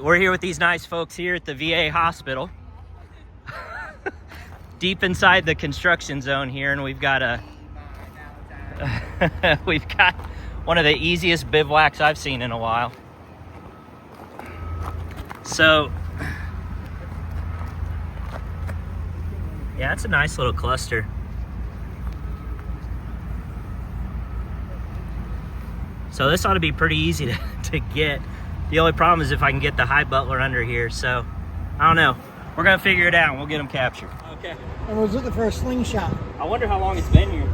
we're here with these nice folks here at the VA hospital. Deep inside the construction zone here, and we've got we've got one of the easiest bivouacs I've seen in a while. So, yeah, it's a nice little cluster. So this ought to be pretty easy to get. The only problem is if I can get the hive butler under here. So, I don't know. We're gonna figure it out and we'll get them captured. Okay. I was looking for a slingshot. I wonder how long it's been here.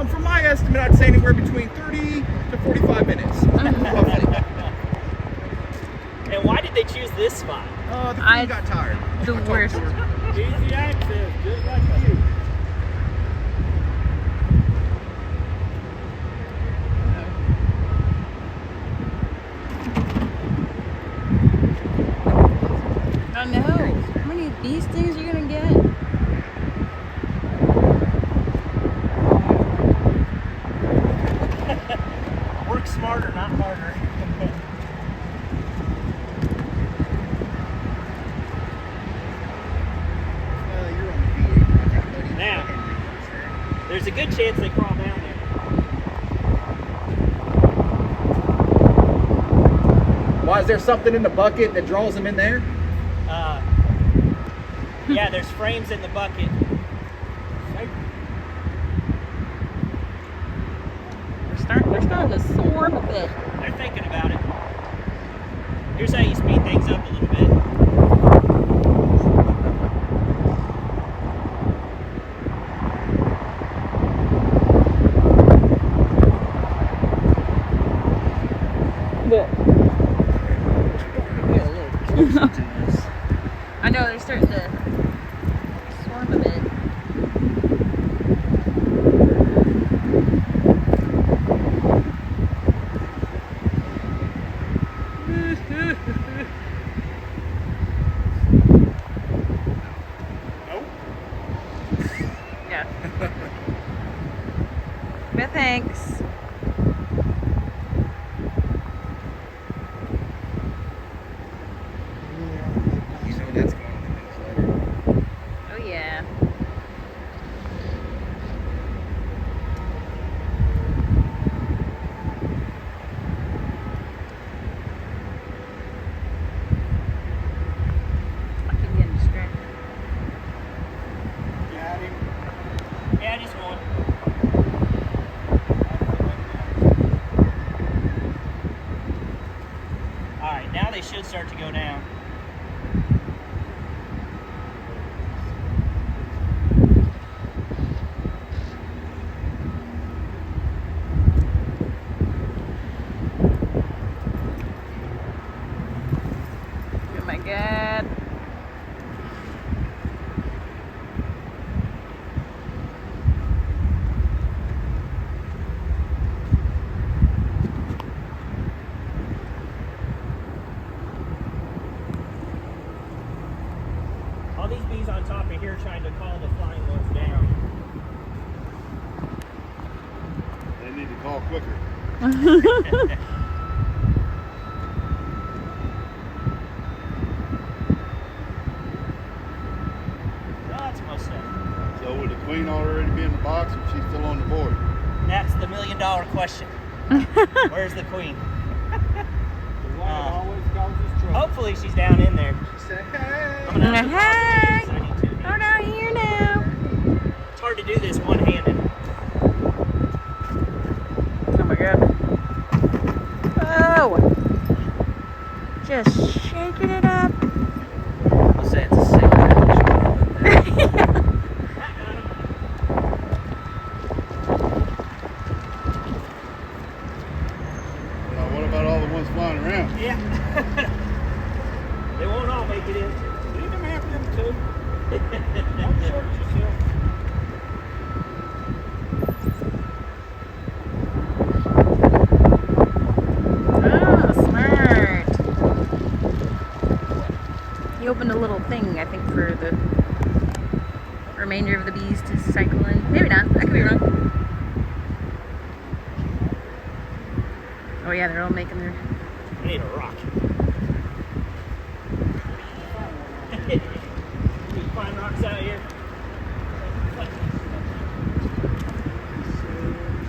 From my estimate, I'd say anywhere between 30 to 45 minutes. Roughly. And why did they choose this spot? The queen got tired. The worst. Easy access, just like you. I know. How many of these things are you gonna get? Work smarter, not harder. You're on the VA project, buddy. Now, there's a good chance they crawl down there. Why, is there something in the bucket that draws them in there? Yeah, there's frames in the bucket. They're starting to swarm a bit. They're thinking about it. Here's how you speed things up a little bit. I know they're starting to swarm a bit. Nope. Yeah. But thanks. You know that's going in the newsletter. Oh yeah. I keep getting distracted. You had him. Yeah, just one. All right, now they should start to go down. Oh my god. All these bees on top of here trying to call the flying ones down. They need to call quicker. That's most of it. So would the queen already be in the box, or she's still on the board? That's the $1 million question. Where's the queen? The wife always causes trouble. Hopefully she's down in there. She said, hey. I'm gonna have to Hey! pause it because I need to. Oh, down here now. It's hard to do this one-handed. Oh my god. Oh! Just shaking it up. I'll say it's a secret. Now, what about all the ones flying around? Yeah. They won't all make it in. Leave them have them too. Don't short yourself. Oh, smart. He opened a little thing, I think, for the remainder of the bees to cycle in. Maybe not. I could be wrong. Oh yeah, they're all making their I need a rock. You find rocks out here?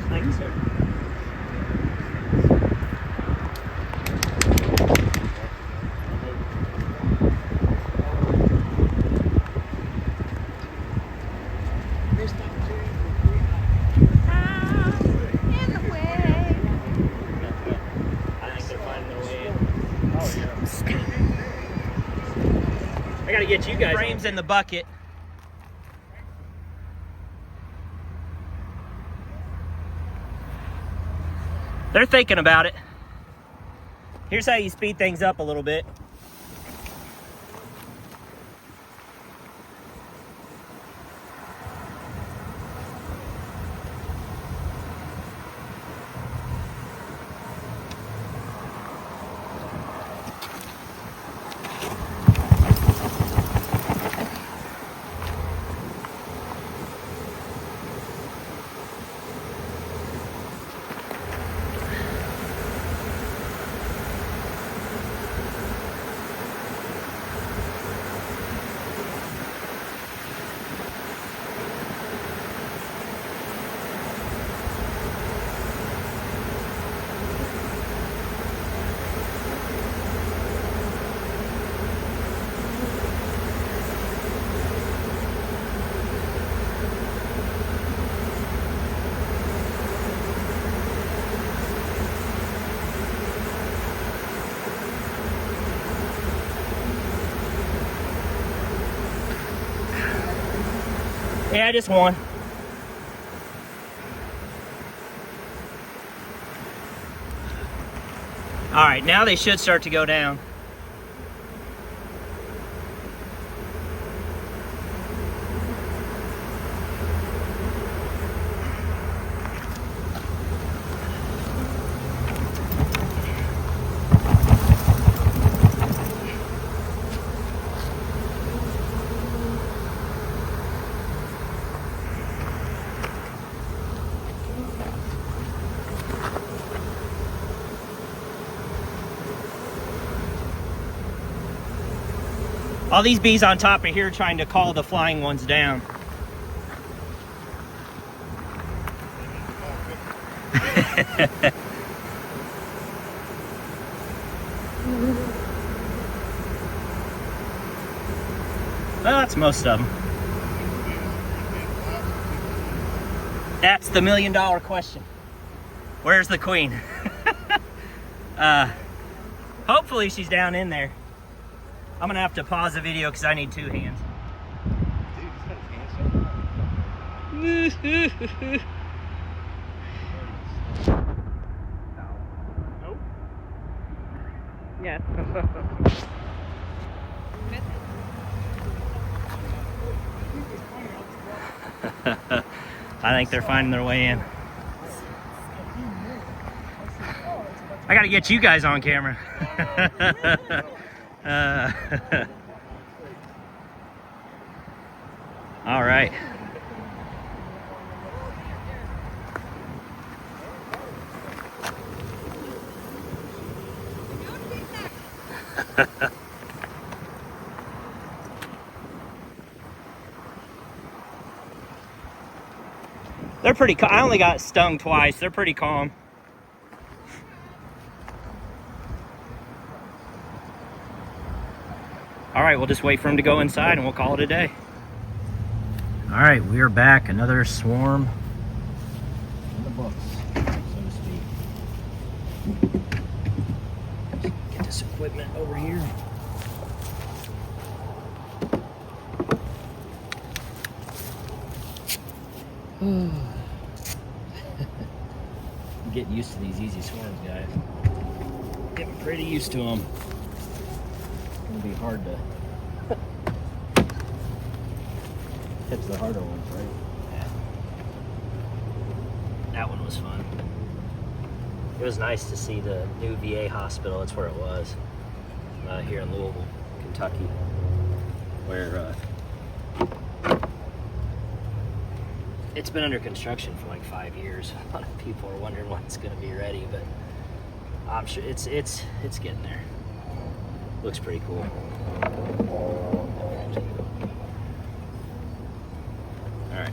Thank you, sir. I gotta get you guys frames in the bucket. They're thinking about it. Here's how you speed things up a little bit. Yeah, just one. All right, now they should start to go down. All these bees on top are here trying to call the flying ones down. Well, that's most of them. That's the $1,000,000 question. Where's the queen? Hopefully she's down in there. I'm gonna have to pause the video because I need two hands. Dude, he's got his hands up. Nope. Yes. I think they're finding their way in. I gotta get you guys on camera. All right. They're pretty calm. I only got stung twice. They're pretty calm. All right, we'll just wait for them to go inside and we'll call it a day. All right, we are back. Another swarm in the books, so to speak. Get this equipment over here. I'm getting used to these easy swarms, guys. Getting pretty used to them. It'll be hard to catch the harder ones, right? Yeah. That one was fun. It was nice to see the new VA hospital. That's where it was, here in Louisville, Kentucky, where it's been under construction for like 5 years. A lot of people are wondering when it's going to be ready, but I'm sure it's getting there. Looks pretty cool. All right.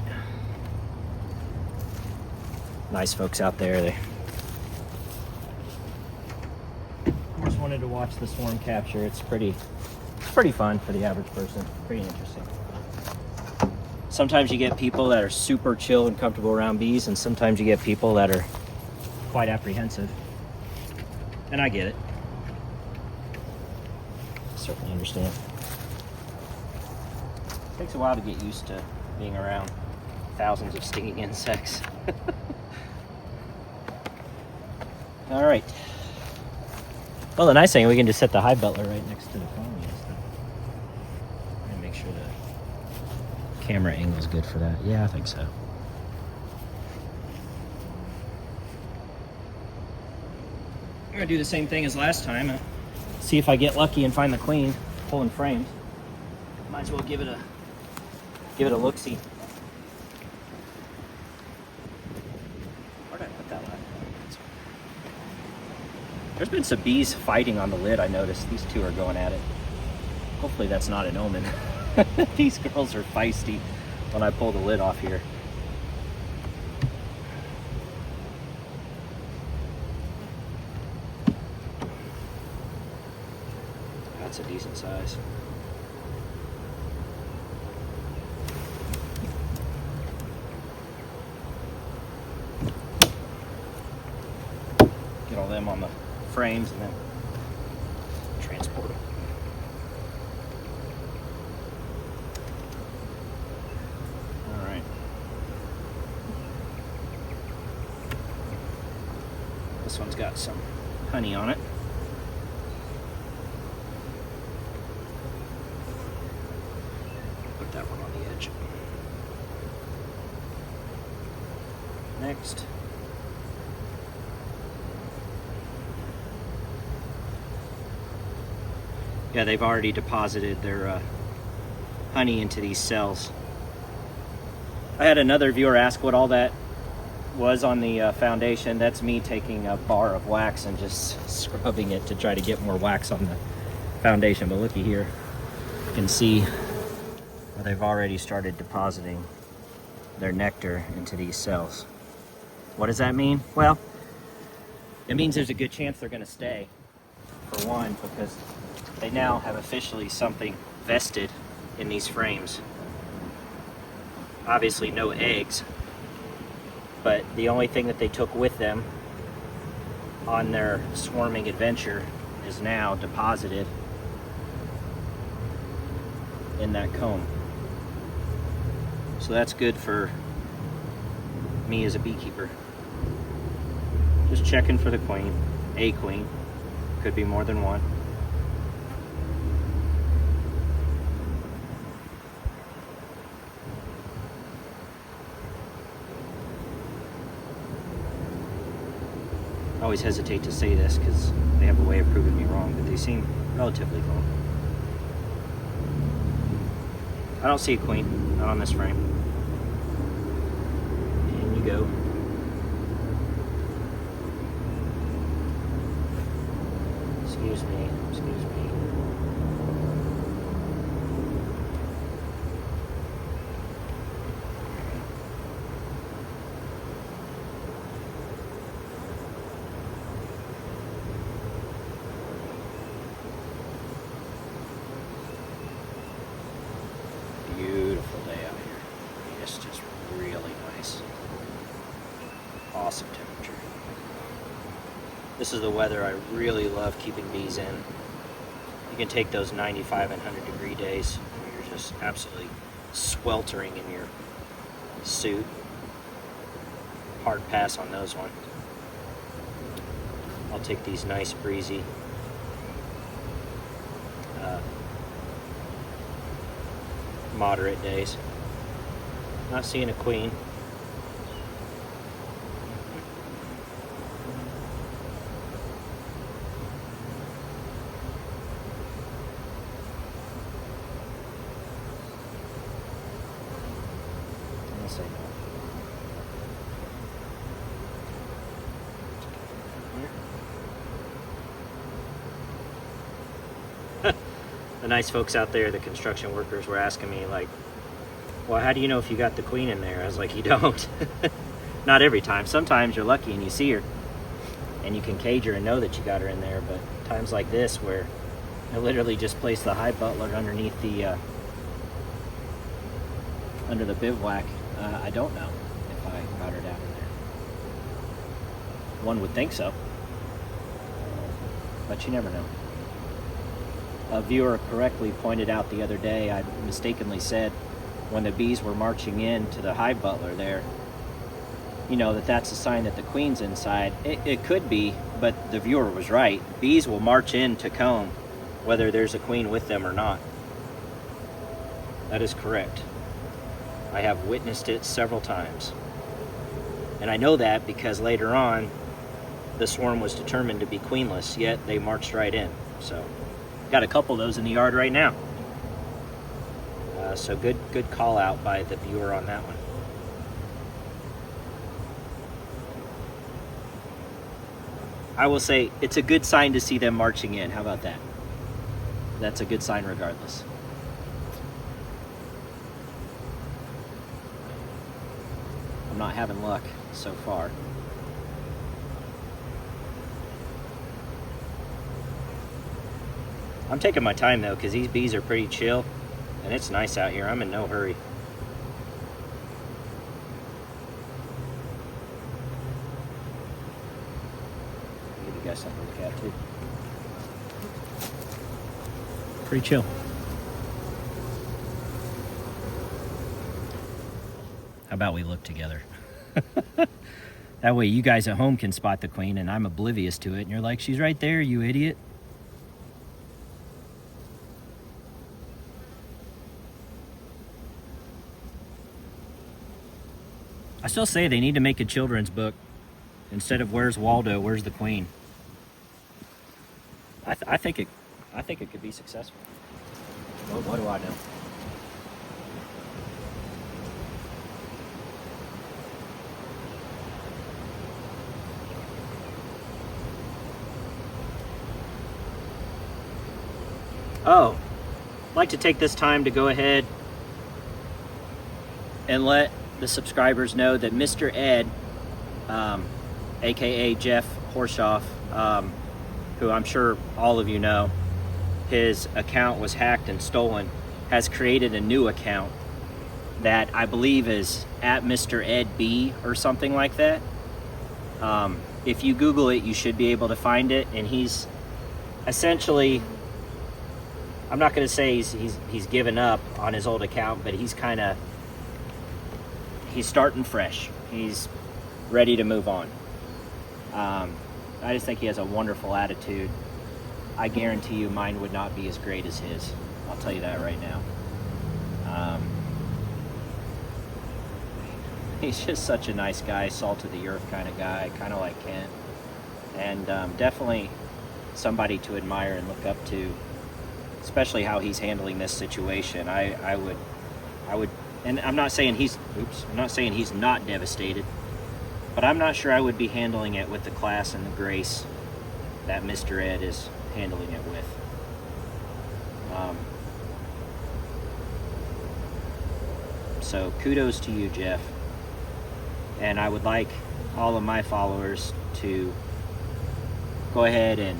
Nice folks out there. They of course wanted to watch the swarm capture. It's pretty fun for the average person. Pretty interesting. Sometimes you get people that are super chill and comfortable around bees, and sometimes you get people that are quite apprehensive. And I get it. Certainly understand. It takes a while to get used to being around thousands of stinging insects. All right. Well, the nice thing, we can just set the hive butler right next to the phone. And make sure the camera angle is good for that. Yeah, I think so. I'm gonna do the same thing as last time. See if I get lucky and find the queen pulling frames. Might as well give it a look-see. Where did I put that last one? There's been some bees fighting on the lid, I noticed. These two are going at it. Hopefully that's not an omen. These girls are feisty when I pull the lid off here. That's a decent size. Get all them on the frames and then transport them. All right. This one's got some honey on it. Put that one on the edge. Next. Yeah, they've already deposited their honey into these cells. I had another viewer ask what all that was on the foundation. That's me taking a bar of wax and just scrubbing it to try to get more wax on the foundation. But looky here, you can see where they've already started depositing their nectar into these cells. What does that mean? Well, it means there's a good chance they're going to stay, for one, because they now have officially something vested in these frames. Obviously no eggs, but the only thing that they took with them on their swarming adventure is now deposited in that comb. So that's good for me as a beekeeper. Just checking for the queen, a queen, could be more than one. I always hesitate to say this because they have a way of proving me wrong, but they seem relatively low. I don't see a queen, not on this frame. In you go. Excuse me, excuse me. Beautiful day out here. It's just really nice. Awesome temperature. This is the weather I really love keeping bees in. You can take those 95 and 100 degree days where you're just absolutely sweltering in your suit. Hard pass on those ones. I'll take these nice breezy moderate days. Not seeing a queen. I'll say no. Here. the nice folks out there, the construction workers, were asking me like, well, how do you know if you got the queen in there? I was like, you don't. Not every time. Sometimes you're lucky and you see her and you can cage her and know that you got her in there, but times like this where I literally just placed the hive butler underneath the under the bivouac, I don't know if I got her down in there. One would think so, but you never know. A viewer correctly pointed out the other day, I mistakenly said when the bees were marching in to the hive butler there, you know, that's a sign that the queen's inside. It could be, but the viewer was right. Bees will march in to comb whether there's a queen with them or not. That is correct. I have witnessed it several times. And I know that because later on, the swarm was determined to be queenless, yet they marched right in. So, got a couple of those in the yard right now. So good call out by the viewer on that one. I will say it's a good sign to see them marching in. How about that? That's a good sign regardless. I'm not having luck so far. I'm taking my time though, because these bees are pretty chill and it's nice out here. I'm in no hurry. Give you guys something to look at too. Pretty chill. How about we look together? That way you guys at home can spot the queen and I'm oblivious to it and you're like, she's right there, you idiot. I still say they need to make a children's book instead of Where's Waldo, Where's the Queen. I think it could be successful. What do I know? Oh, I'd like to take this time to go ahead and let the subscribers know that Mr. Ed, aka Jeff Horshoff, who I'm sure all of you know, his account was hacked and stolen, has created a new account that I believe is at Mr. Ed B or something like that. If you Google it, you should be able to find it. And he's essentially, I'm not going to say he's given up on his old account, but he's starting fresh. He's ready to move on. I just think he has a wonderful attitude. I guarantee you mine would not be as great as his. I'll tell you that right now. He's just such a nice guy, salt of the earth kind of guy, kind of like Kent. And definitely somebody to admire and look up to, especially how he's handling this situation. I would, and I'm not saying he's not devastated, but I'm not sure I would be handling it with the class and the grace that Mr. Ed is handling it with. So kudos to you, Jeff. And I would like all of my followers to go ahead and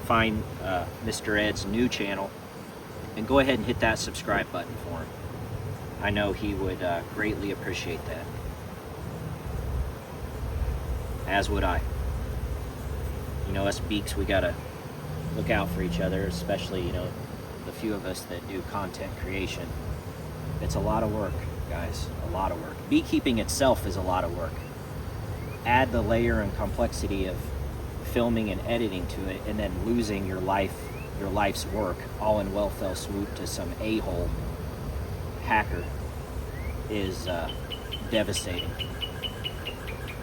find Mr. Ed's new channel and go ahead and hit that subscribe button for him. I know he would greatly appreciate that. As would I. You know, us beaks, we gotta look out for each other, especially, you know, the few of us that do content creation. It's a lot of work, guys, a lot of work. Beekeeping itself is a lot of work. Add the layer and complexity of filming and editing to it, and then losing your life's work all in well fell swoop to some a-hole hacker is devastating,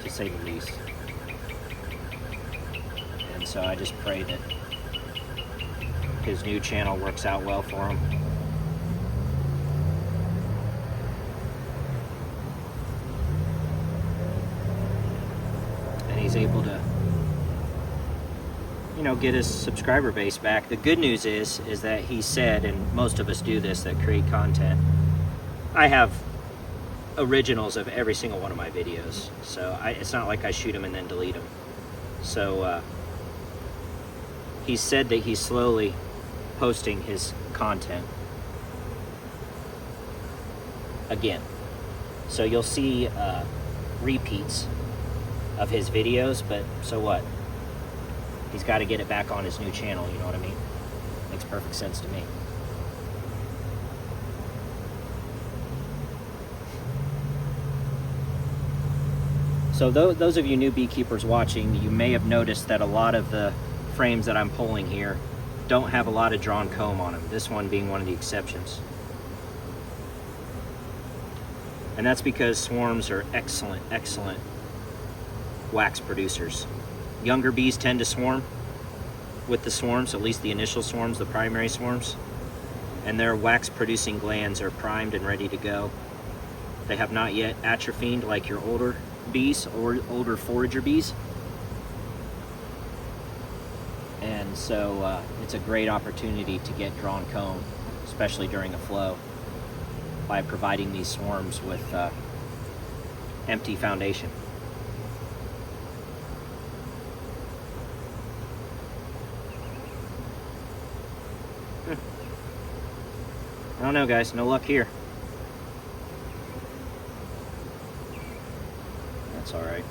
to say the least. And so I just pray that his new channel works out well for him. And he's able to, you know, get his subscriber base back. The good news is that he said, and most of us do this that create content, I have originals of every single one of my videos, so it's not like I shoot them and then delete them. So he said that he's slowly posting his content again, so you'll see repeats of his videos, but so what? He's got to get it back on his new channel, you know what I mean? Makes perfect sense to me. So those of you new beekeepers watching, you may have noticed that a lot of the frames that I'm pulling here don't have a lot of drawn comb on them, this one being one of the exceptions. And that's because swarms are excellent wax producers. Younger bees tend to swarm with the swarms, at least the initial swarms, the primary swarms, and their wax producing glands are primed and ready to go. They have not yet atrophied like your older bees or older forager bees. And so it's a great opportunity to get drawn comb, especially during a flow, by providing these swarms with empty foundation. I don't know, guys, no luck here. That's all right.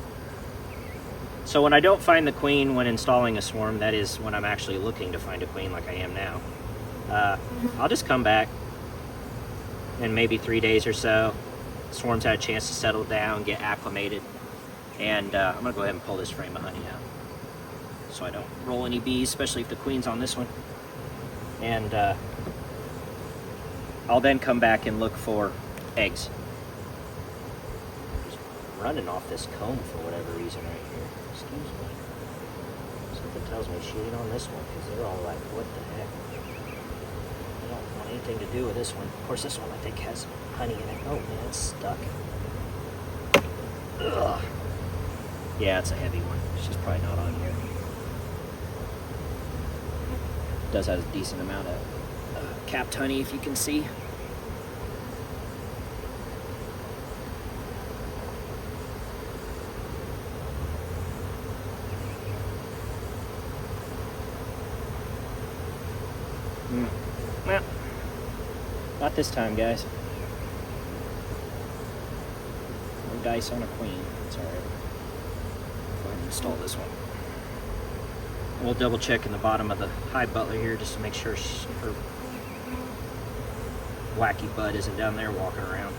So when I don't find the queen when installing a swarm, that is when I'm actually looking to find a queen like I am now, I'll just come back in maybe 3 days or so. Swarms had a chance to settle down, get acclimated, and I'm gonna go ahead and pull this frame of honey out so I don't roll any bees, especially if the queen's on this one. And I'll then come back and look for eggs. Just running off this comb for whatever reason right here. Excuse me. Something tells me shooting on this one because they're all like, what the heck? I don't want anything to do with this one. Of course, this one I think has honey in it. Oh man, it's stuck. Ugh. Yeah, it's a heavy one. She's probably not on here. Does have a decent amount of capped honey, if you can see. Well, not this time, guys. No dice on a queen. It's all right. Go ahead and install this one. We'll double check in the bottom of the hive butler here just to make sure her wacky bud isn't down there walking around.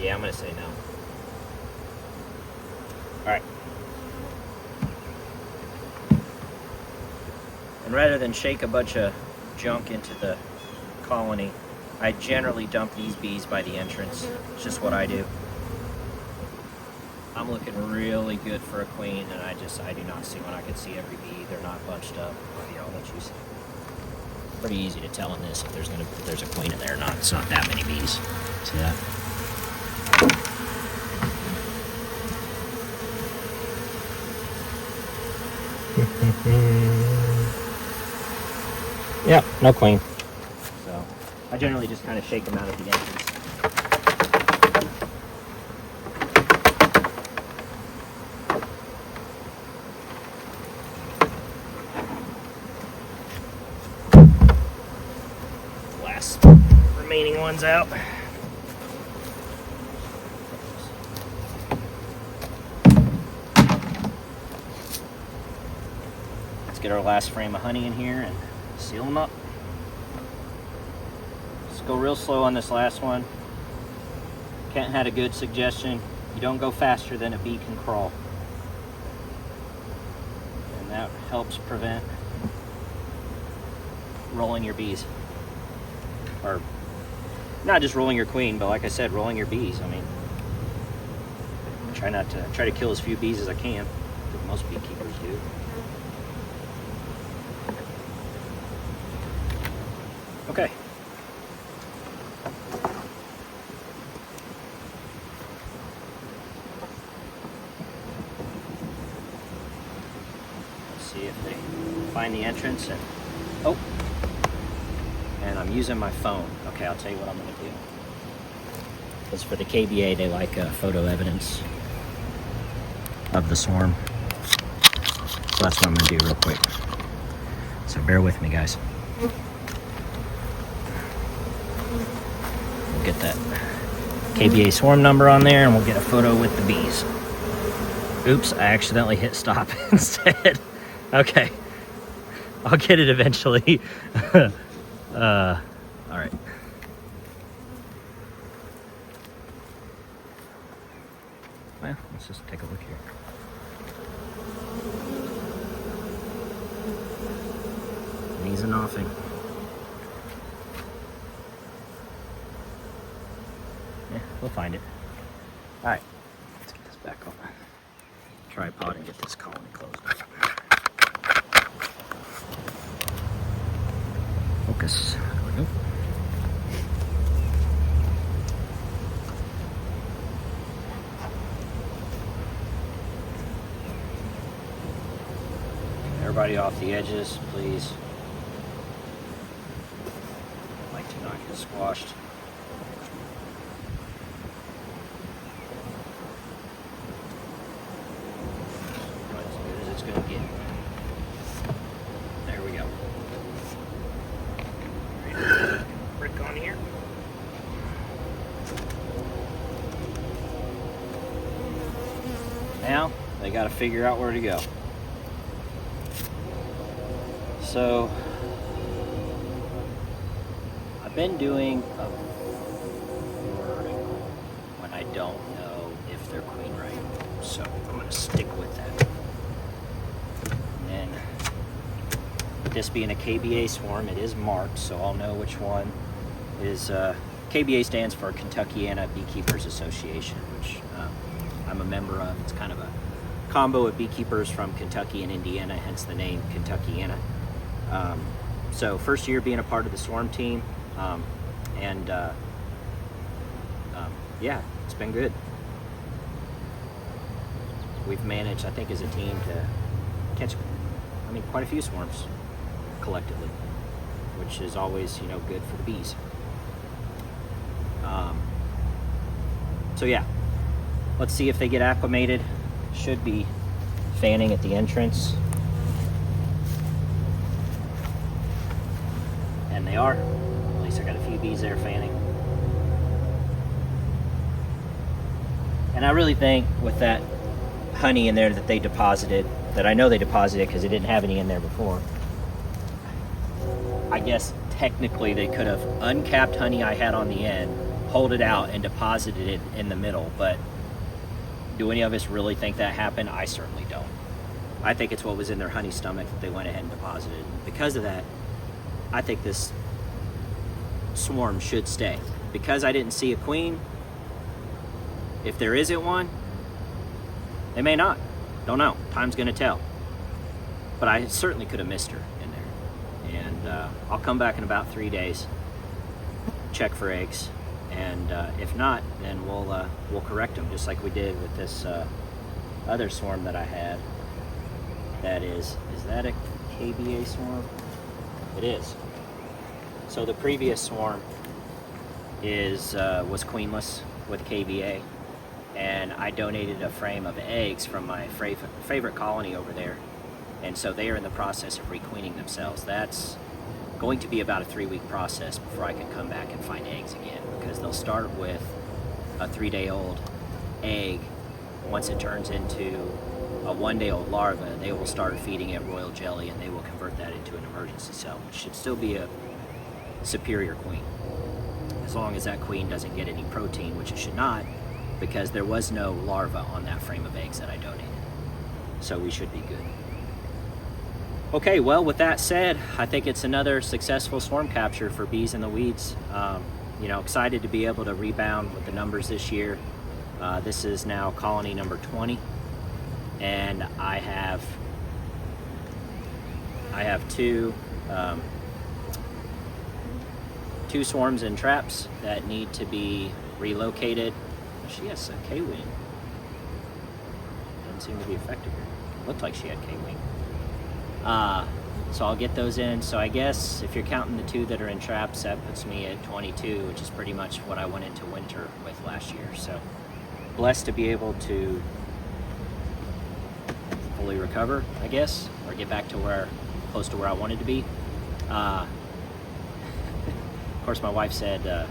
Yeah, I'm gonna say no. All right. And rather than shake a bunch of junk into the colony, I generally dump these bees by the entrance. It's just what I do. I'm looking really good for a queen, and I do not see one. I can see every bee. They're not bunched up. Yeah, I'll let you see. Pretty easy to tell in this if there's a queen in there or not. It's not that many bees. See that? Yep, no queen. So I generally just kind of shake them out at the entrance. Last remaining ones out. Let's get our last frame of honey in here and seal them up. Let's go real slow on this last one. Kent had a good suggestion. You don't go faster than a bee can crawl. And that helps prevent rolling your bees. Or not just rolling your queen, but like I said, rolling your bees. I mean, try to kill as few bees as I can. that most beekeepers do. Okay. Let's see if they find the entrance and oh, and I'm using my phone. Okay, I'll tell you what I'm gonna do. Because for the KBA, they like photo evidence of the swarm. So that's what I'm gonna do real quick. So bear with me, guys. We'll get that KBA swarm number on there and we'll get a photo with the bees. Oops, I accidentally hit stop instead. Okay, I'll get it eventually. All right. Well, let's just take a look here. Knees and offing. Yeah, we'll find it. All right, let's get this back on the tripod and get this colony closed up. Focus. There we go. Everybody off the edges, please. I'd like to not get squashed. About as good as it's going to get. There we go. Brick on here. Now they got to figure out where to go. So I've been doing a vertical when I don't know if they're queen right. So I'm going to stick with that. And then this being a KBA swarm, it is marked, so I'll know which one is. KBA stands for Kentuckiana Beekeepers Association, which I'm a member of. It's kind of a combo of beekeepers from Kentucky and Indiana, hence the name Kentuckiana. So first year being a part of the swarm team, yeah, it's been good. We've managed, I think, as a team to catch, quite a few swarms collectively, which is always, good for the bees. So yeah, let's see if they get acclimated. Should be fanning at the entrance. And they are. At least I got a few bees there fanning. And I really think with that honey in there that they deposited, that I know they deposited because they didn't have any in there before, I guess technically they could have uncapped honey I had on the end, pulled it out and deposited it in the middle, but do any of us really think that happened? I certainly don't. I think it's what was in their honey stomach that they went ahead and deposited. Because of that, I think this swarm should stay. Because I didn't see a queen, if there isn't one, they may not. Don't know. Time's gonna tell. But I certainly could have missed her in there. And I'll come back in about 3 days, check for eggs, and if not, then we'll correct them, just like we did with this other swarm that I had. That is that a KBA swarm? It is. So the previous swarm was queenless with KBA, and I donated a frame of eggs from my favorite colony over there, and so they are in the process of requeening themselves. That's going to be about a 3-week process before I can come back and find eggs again, because they'll start with a 3-day-old egg. Once it turns into a 1-day-old larva, they will start feeding it royal jelly, and they will convert that into an emergency cell, which should still be a superior queen, as long as that queen doesn't get any protein, which it should not, because there was no larva on that frame of eggs that I donated. So we should be good. Okay, well, with that said, I think it's another successful swarm capture for Bees in the Weeds. Excited to be able to rebound with the numbers this year. This is now colony number 20. and I have two swarms and traps that need to be relocated. She has a K-wing. Doesn't seem to be effective here. Looked like she had K-wing. So I'll get those in. So I guess if you're counting the 2 that are in traps, that puts me at 22, which is pretty much what I went into winter with last year. So blessed to be able to fully recover, I guess, or get back to close to where I wanted to be. Of course, my wife said,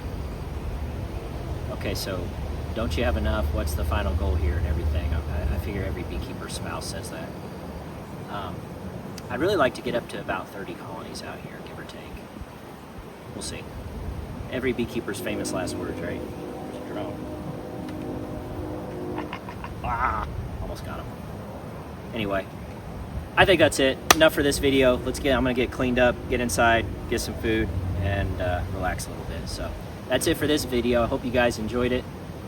okay, so don't you have enough? What's the final goal here and everything? I figure every beekeeper spouse says that. I'd really like to get up to about 30 colonies out here, give or take. We'll see. Every beekeeper's famous last words, right? Drone. Almost got him. Anyway, I think that's it. Enough for this video. I'm gonna get cleaned up, get inside, get some food, and relax a little bit. So that's it for this video. I hope you guys enjoyed it.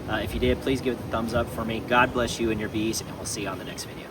If you did, please give it a thumbs up for me. God bless you and your bees, and we'll see you on the next video.